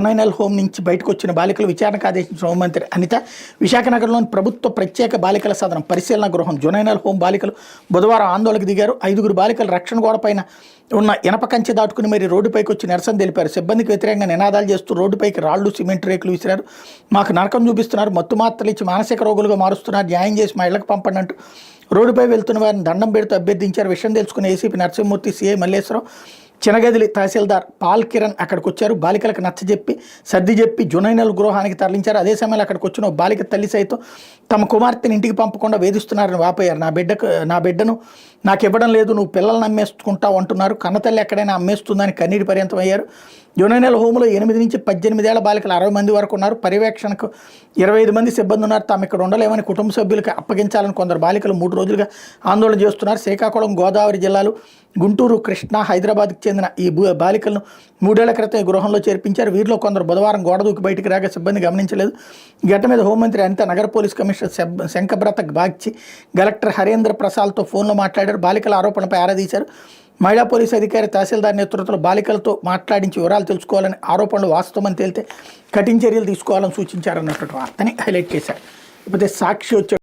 జునైనల్ home నుంచి బయటకు వచ్చిన బాలికలు విచారణకు ఆదేశించిన హోంమంత్రి అనిత విశాఖ నగరంలోని ప్రభుత్వ ప్రత్యేక బాలికల సదనం పరిశీలన గృహం జునైనల్ హోం బాలికలు బుధవారం ఆందోళనకు దిగారు. 5గురు బాలికలు రక్షణ గోడపైన ఉన్న ఇనప కంచె దాటుకుని మరి రోడ్డుపైకి వచ్చి నిరసన తెలిపారు. సిబ్బందికి వ్యతిరేకంగా నినాదాలు చేస్తూ రోడ్డుపైకి రాళ్లు సిమెంట్ రేకులు విసిరారు. మాకు నరకం చూపిస్తున్నారు, మత్తు మాత్రలు ఇచ్చి మానసిక రోగులుగా మారుస్తున్నారు, న్యాయం చేసి మా ఇళ్లకు పంపండి అంటూ రోడ్డుపై వెళ్తున్న వారిని దండం పెడుతూ అభ్యర్థించారు. విషయం తెలుసుకున్న ఏసీపీ నరసింహమూర్తి, సిఐ మల్లేశ్వరం, చినగదిలి తహసీల్దార్ పాల్ కిరణ్ అక్కడికి వచ్చారు. బాలికలకు నచ్చజెప్పి సర్ది చెప్పి జునైనల్ గృహానికి తరలించారు. అదే సమయంలో అక్కడికి వచ్చిన బాలిక తల్లి సైతం తమ కుమార్తెని ఇంటికి పంపకుండా వేధిస్తున్నారని వాపోయారు. నా బిడ్డను నాకు ఇవ్వడం లేదు, నువ్వు పిల్లల్ని అమ్మేసుకుంటావు అంటున్నారు, కన్నతల్లి ఎక్కడైనా అమ్మేస్తుందని కన్నీటి పర్యంతం అయ్యారు. జునైనల్ హోంలో 8 నుంచి 18 ఏళ్ల బాలికలు 60 మంది వరకు ఉన్నారు. పర్యవేక్షణకు 25 మంది సిబ్బంది ఉన్నారు. తాము ఇక్కడ ఉండలేమని కుటుంబ సభ్యులకు అప్పగించాలని కొందరు బాలికలు 3 రోజులుగా ఆందోళన చేస్తున్నారు. శ్రీకాకుళం, గోదావరి జిల్లాలు, గుంటూరు, కృష్ణా, హైదరాబాద్కి చెందిన ఈ బాలికలను 3 ఏళ్ల క్రితం గృహంలో చేర్పించారు. వీరిలో కొందరు బుధవారం గోడ దూకి బయటికి రాగా సిబ్బంది గమనించలేదు. ఘటన మీద హోంమంత్రి అనిత, నగర police commissioner Shankhabrata Bagchi, collector Harendra ప్రసాద్తో ఫోన్లో మాట్లాడారు. బాలికల ఆరోపణపై ఆరా తీశారు. మహిళా పోలీసు అధికారి తహసీల్దార్ నేతృత్వంలో బాలికలతో మాట్లాడించి వివరాలు తెలుసుకోవాలని, ఆరోపణలు వాస్తవమని తేలితే కఠిన చర్యలు తీసుకోవాలని సూచించారన్నటువంటి వార్తని హైలైట్ చేశారు. ఇకపోతే సాక్షి వచ్చే